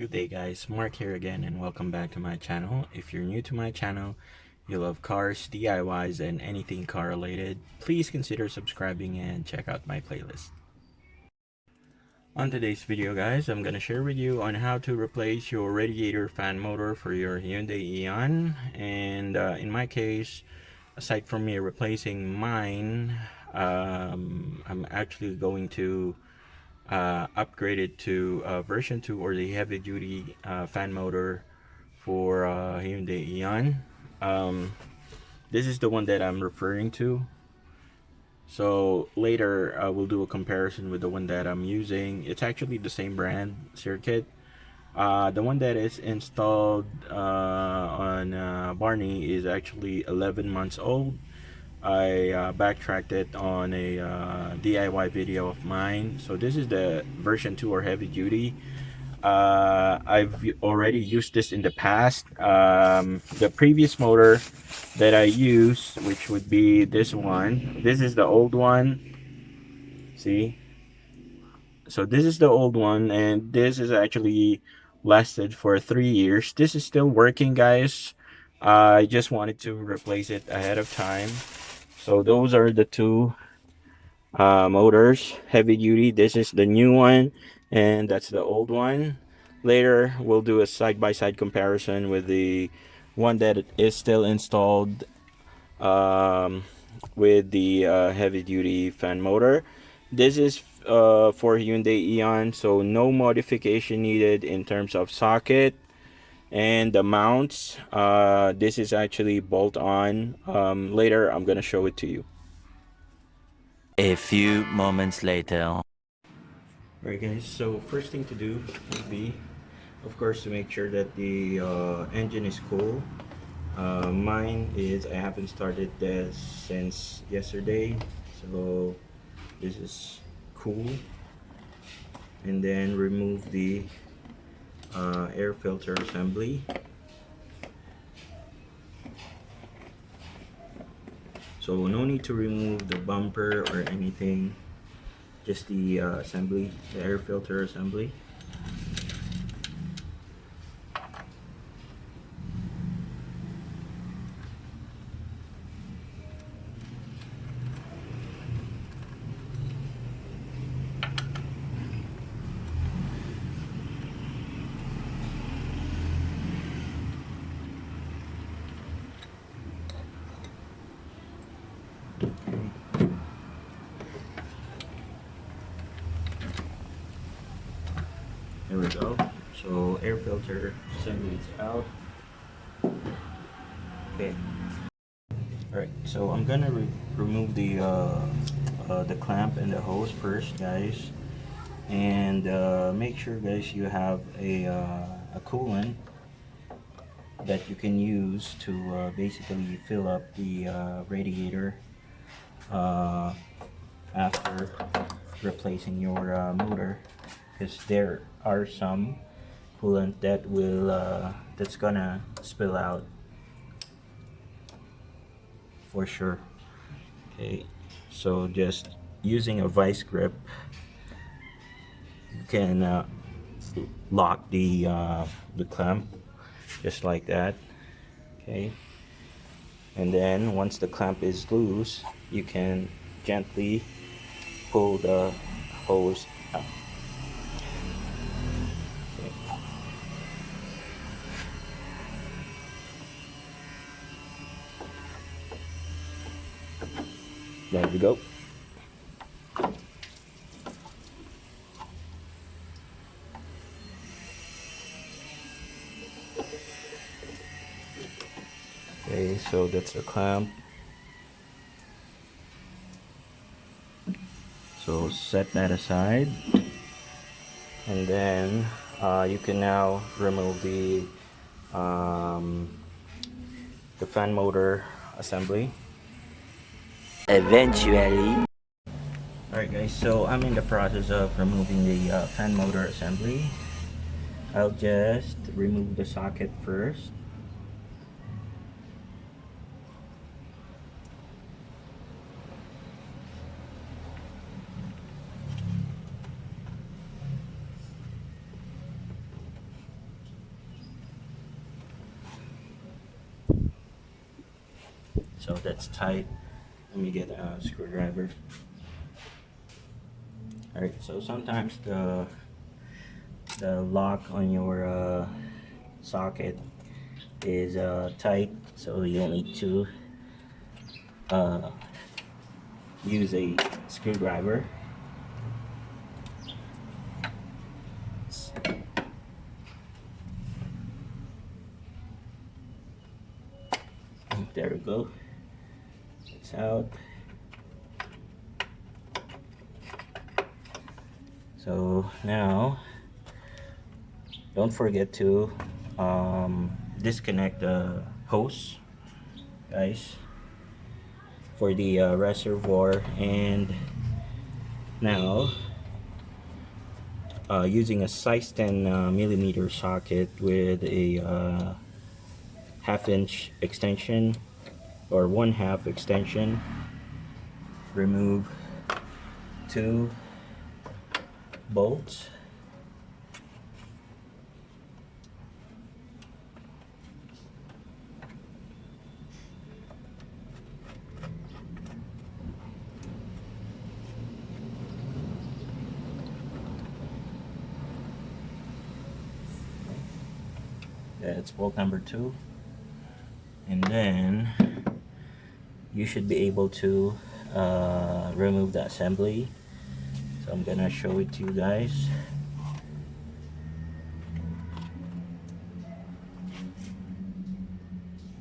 Good day guys, Mark here again and welcome back to my channel. If you're new to my channel, you love cars, DIYs, and anything car related, please consider subscribing and check out my playlist. On today's video guys, I'm gonna share with you on how to replace your radiator fan motor for your Hyundai Eon. And in my case, aside from me replacing mine, I'm actually going to upgrade it to version 2 or the heavy duty fan motor for Hyundai Eon. This is the one that I'm referring to. So later we'll do a comparison with the one that I'm using. It's actually the same brand circuit. The one that is installed on Barney is actually 11 months old. I backtracked it on a DIY video of mine. So this is the version 2 or heavy duty. I've already used this in the past. The previous motor that I used, which would be this one, this is the old one. See, so this is the old one, and this is actually lasted for 3 years. This is still working guys. I just wanted to replace it ahead of time. So those are the two motors, heavy duty. This is the new one and that's the old one. Later we'll do a side-by-side comparison with the one that is still installed with the heavy duty fan motor. This is for Hyundai Eon, so no modification needed in terms of socket and the mounts. This is actually bolt on. Later I'm gonna show it to you. A few moments later. Alright guys, so first thing to do would be, of course, to make sure that the engine is cool. Mine is, I haven't started this since yesterday, so this is cool. And then remove the air filter assembly. So no need to remove the bumper or anything, just the assembly, the air filter assembly. There we go. So air filter assembly is out. Okay. All right. So I'm gonna remove the clamp and the hose first, guys, and make sure, guys, you have a coolant that you can use to basically fill up the radiator after replacing your motor, because there are some coolant that will that's gonna spill out for sure. Okay, so just using a vice grip, you can lock the clamp just like that. Okay, and then once the clamp is loose, you can gently pull the hose out. Okay. There we go. Okay, so that's the clamp. So set that aside, and then you can now remove the fan motor assembly. Eventually. Alright guys, so I'm in the process of removing the fan motor assembly. I'll just remove the socket first. so that's tight. Let me get a screwdriver. Alright, so sometimes the lock on your socket is tight, so you'll need to use a screwdriver. There we go. It's out. So now don't forget to disconnect the hose, guys, for the reservoir. And now using a size 10 millimeter socket with a half-inch extension or 1/2 extension, remove 2 bolts. That's bolt number 2, and then you should be able to remove the assembly. So I'm gonna show it to you guys.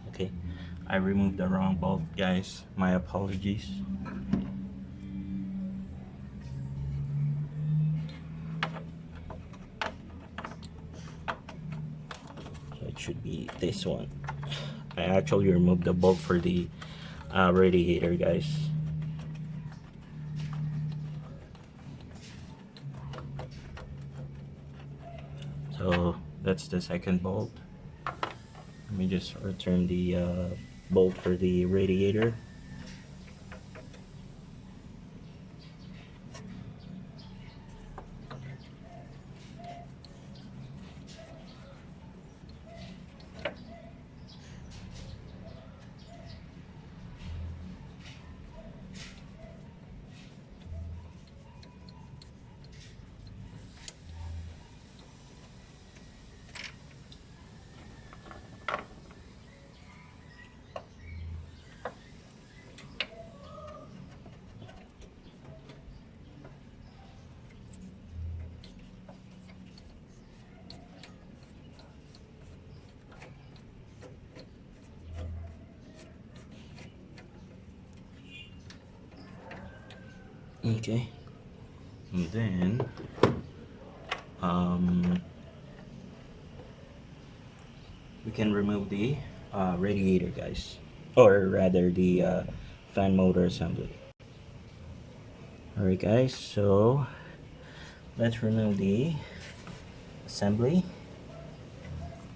Okay, I removed the wrong bolt, guys. My apologies. So it should be this one. I actually removed the bolt for the radiator, guys. So that's the second bolt. Let me just return the bolt for the radiator. Okay, and then we can remove the radiator, guys, or rather the fan motor assembly. Alright, guys, so let's remove the assembly.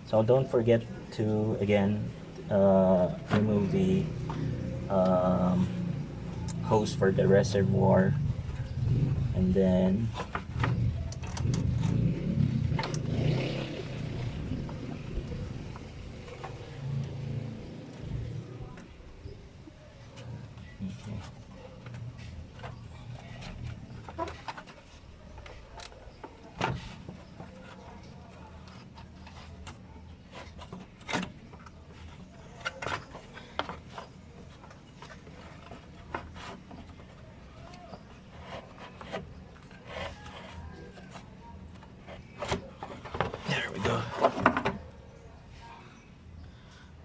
So don't forget to again remove the hose for the reservoir, and then there we go.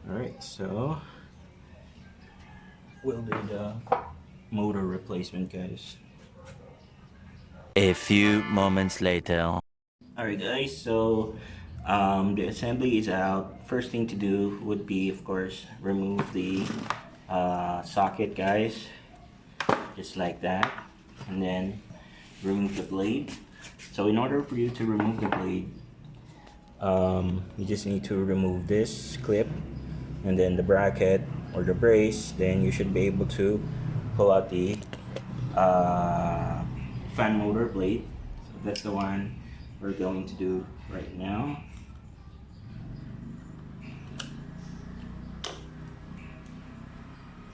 Alright, so we'll do the motor replacement, guys. A few moments later. Alright, guys, so the assembly is out. First thing to do would be, of course, remove the socket, guys, just like that, and then remove the blade. So in order for you to remove the blade, you just need to remove this clip and then the bracket or the brace. Then you should be able to pull out the fan motor blade. So that's the one we're going to do right now.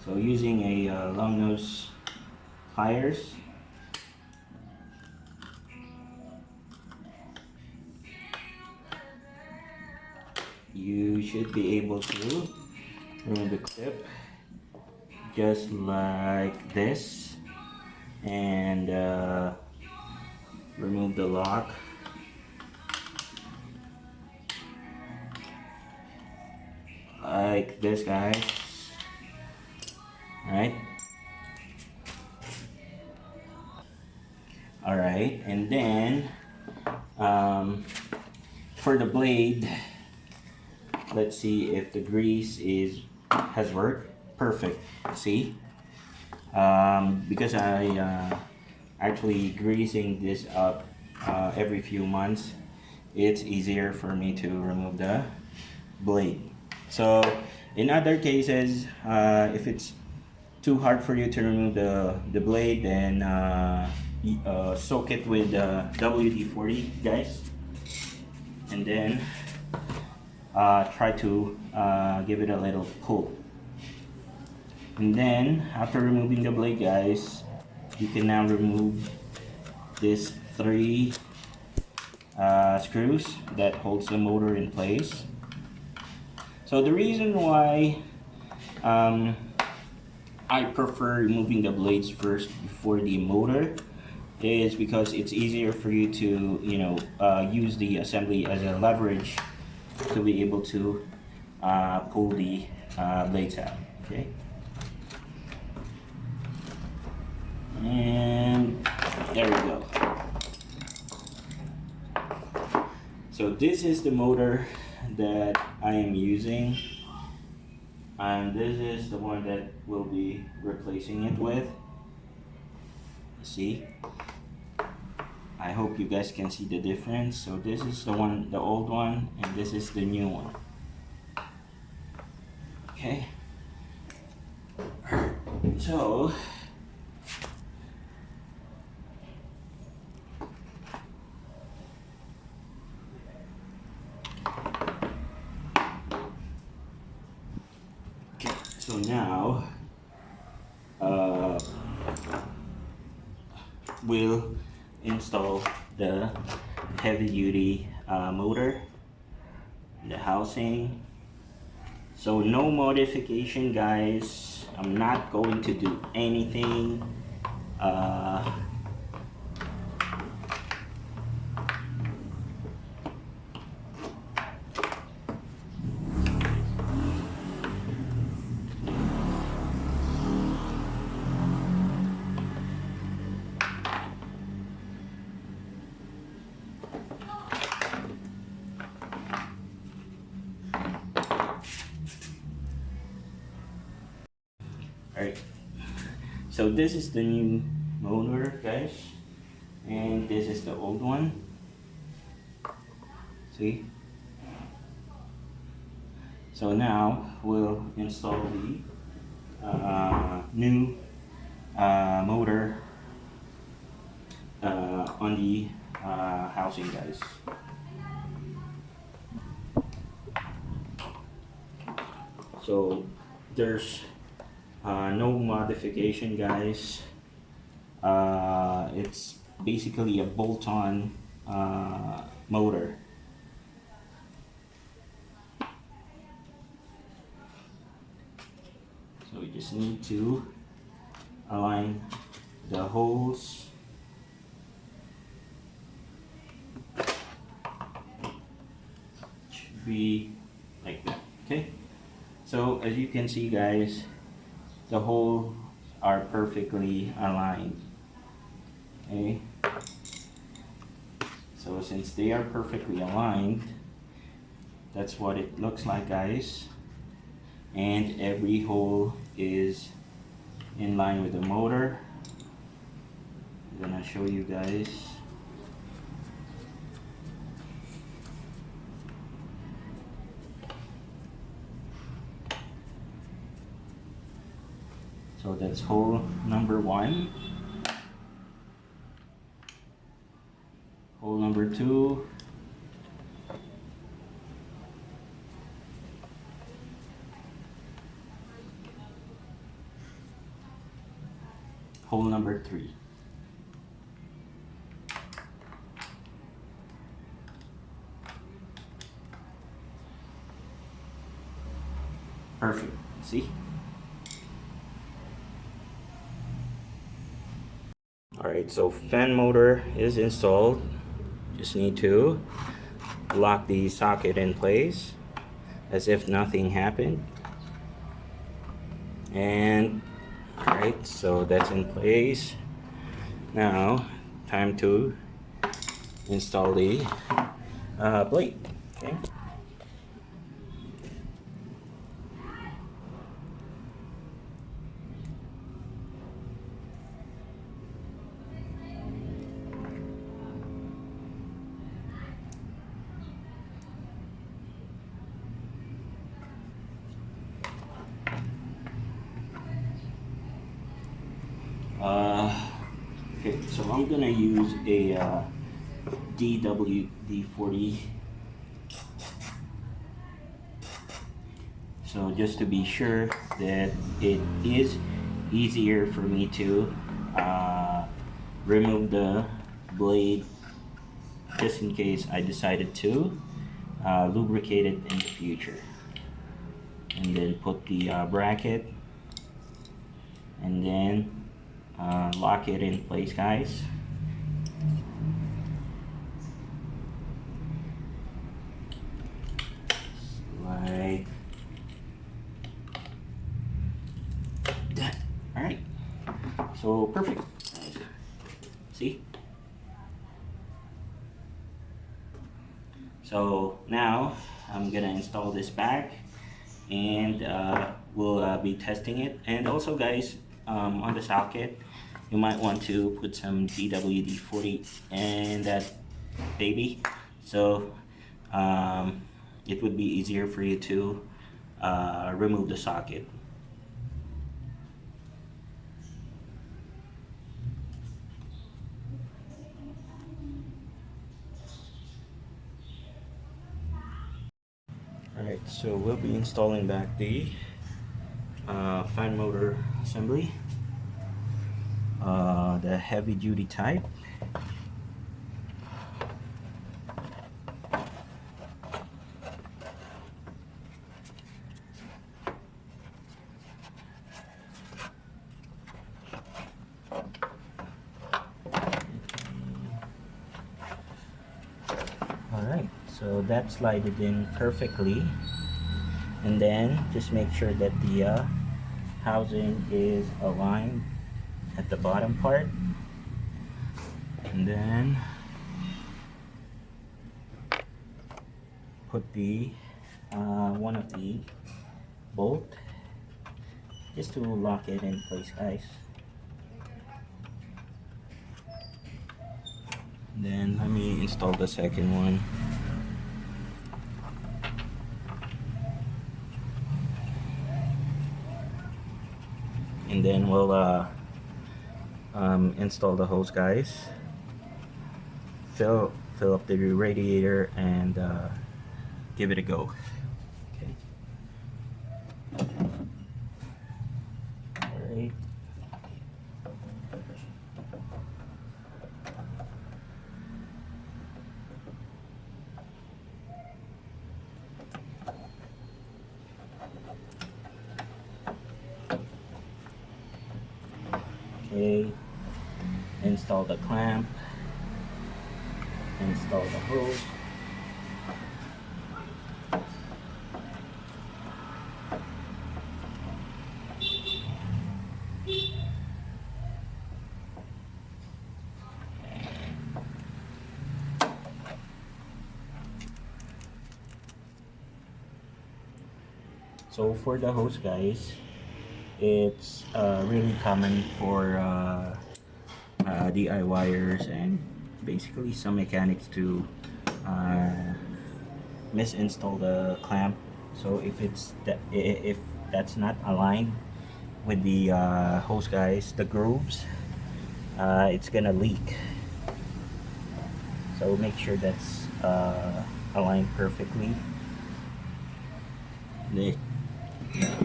So using a long nose pliers, you should be able to remove the clip just like this, and remove the lock like this, guys. Right? Alright, and then for the blade, let's see if the grease has worked. Perfect. See? Because I actually greasing this up every few months, it's easier for me to remove the blade. So in other cases, if it's too hard for you to remove the blade, then soak it with WD-40, guys, and then try to give it a little pull. And then after removing the blade, guys, you can now remove these 3 screws that holds the motor in place. So the reason why I prefer removing the blades first before the motor is because it's easier for you to, use the assembly as a leverage to be able to pull the blades out. Okay. And there we go. So this is the motor that I am using, and this is the one that we'll be replacing it with. See, I hope you guys can see the difference. So this is the old one, and this is the new one. Okay, so so now we'll install the heavy duty motor, the housing. So no modification, guys. I'm not going to do anything Alright, so this is the new motor, guys, and this is the old one. See? So now we'll install the new motor on the housing, guys. So there's no modification, guys. It's basically a bolt-on motor. So we just need to align the holes. Should be like that. Okay. So as you can see, guys, the holes are perfectly aligned. Okay. So since they are perfectly aligned, that's what it looks like, guys. And every hole is in line with the motor. I'm gonna show you guys. So that's hole number 1. Hole number 2. hole number 3. Perfect. See? Alright, so fan motor is installed. Just need to lock the socket in place as if nothing happened. And alright, so that's in place. Now, time to install the blade. Okay. Okay, so I'm gonna use a DWD-40. So just to be sure that it is easier for me to remove the blade, just in case I decided to lubricate it in the future. And then put the bracket, and then lock it in place, guys. Like that. Alright, so perfect. See? So now I'm gonna install this back, and we'll be testing it. And also, guys, on the socket, you might want to put some DWD-40 in that baby, so it would be easier for you to remove the socket. Alright, so we'll be installing back the fan motor assembly, the heavy duty type. Alright, so that slided in perfectly, and then just make sure that the housing is aligned at the bottom part, and then put the one of the bolt just to lock it in place, guys. Then let me install the second one. And then we'll install the hose, guys. Fill up the radiator and give it a go. Okay. All right. Okay, install the clamp, install the hose, so for the hose, guys, it's really common for DIYers and basically some mechanics to misinstall the clamp. So if that's not aligned with the hose, guys, the grooves, it's gonna leak. So make sure that's aligned perfectly.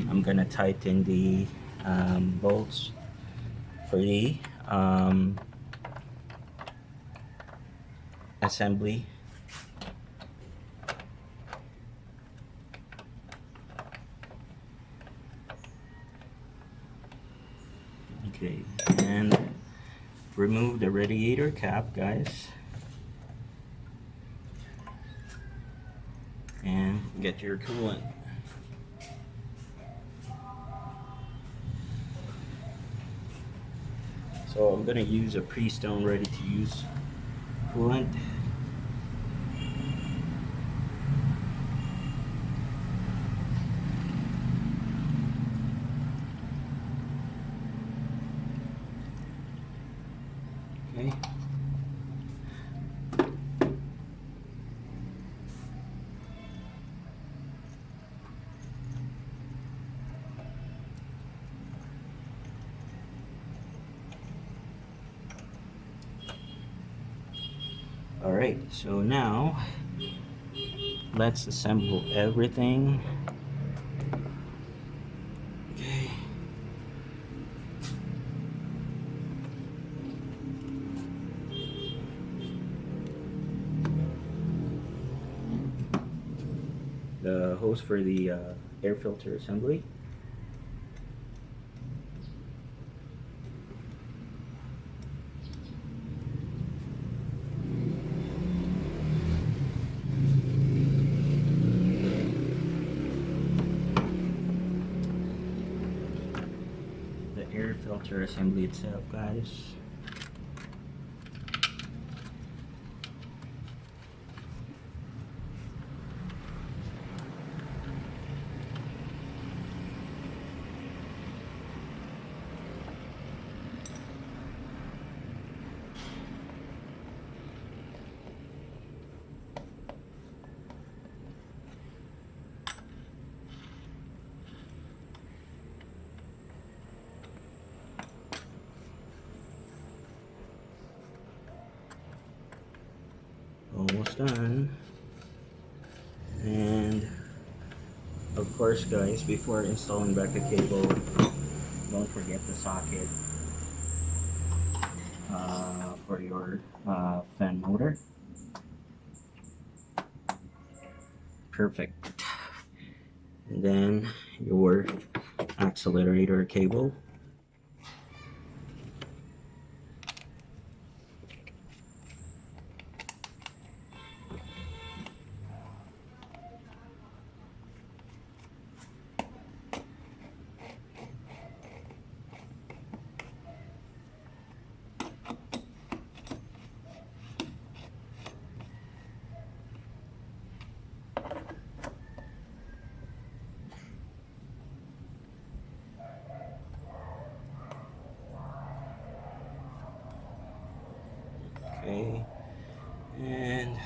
I'm gonna tighten the bolts for the assembly. Okay, and remove the radiator cap, guys, and get your coolant. So I'm gonna use a pre-stone ready to use coolant. Okay. All right, so now let's assemble everything. Okay. The hose for the air filter assembly. The air filter assembly itself, guys. Almost done. And of course, guys, before installing back the cable, don't forget the socket for your fan motor. Perfect. And then your accelerator cable. Okay, and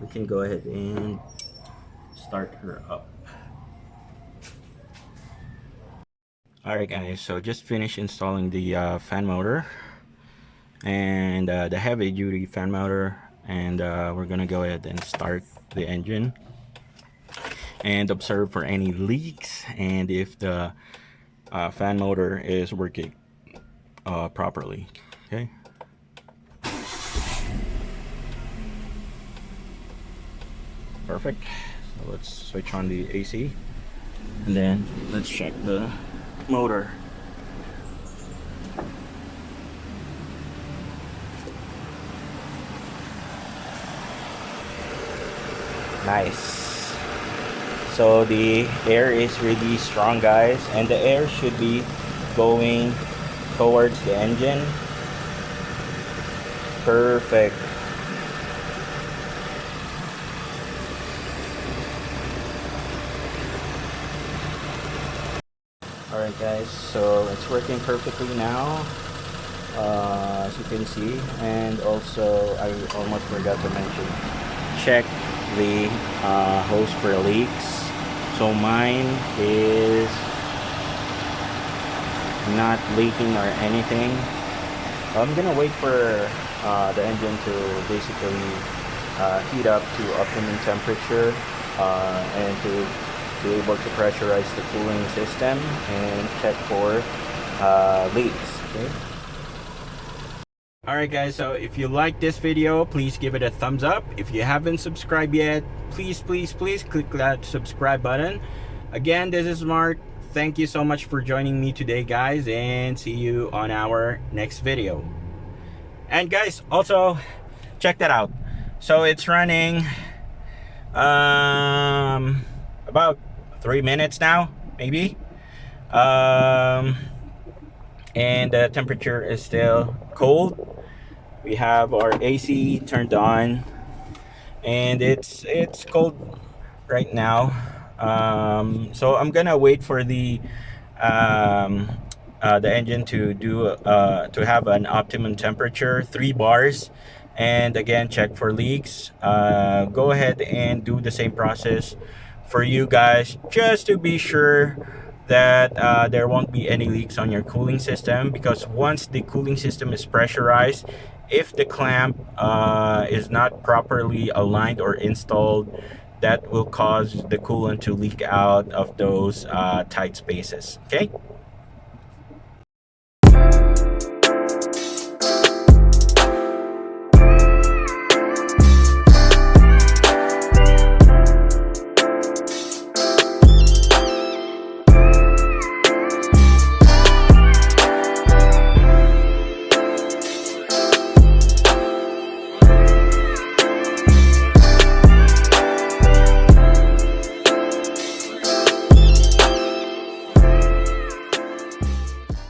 we can go ahead and start her up. Alright guys, so just finished installing the fan motor and the heavy duty fan motor, and we're gonna go ahead and start the engine and observe for any leaks and if the fan motor is working properly. Okay. Perfect. So let's switch on the AC and then let's check the motor. Nice. So the air is really strong, guys, and the air should be going towards the engine. Perfect. Alright guys, so it's working perfectly now, as you can see. And also I almost forgot to mention, check the hose for leaks. So mine is not leaking or anything. I'm gonna wait for the engine to basically heat up to optimum temperature and to be able to pressurize the cooling system and check for leaks. Okay. Alright guys, so if you like this video, please give it a thumbs up. If you haven't subscribed yet, please click that subscribe button. Again, this is Mark. Thank you so much for joining me today, guys, and see you on our next video. And guys, also check that out. So it's running about 3 minutes now, maybe. And the temperature is still cold. We have our AC turned on, and it's cold right now. So I'm gonna wait for the engine to do to have an optimum temperature, 3 bars, and again check for leaks. Go ahead and do the same process for you guys, just to be sure that there won't be any leaks on your cooling system, because once the cooling system is pressurized, if the clamp is not properly aligned or installed, that will cause the coolant to leak out of those tight spaces. Okay.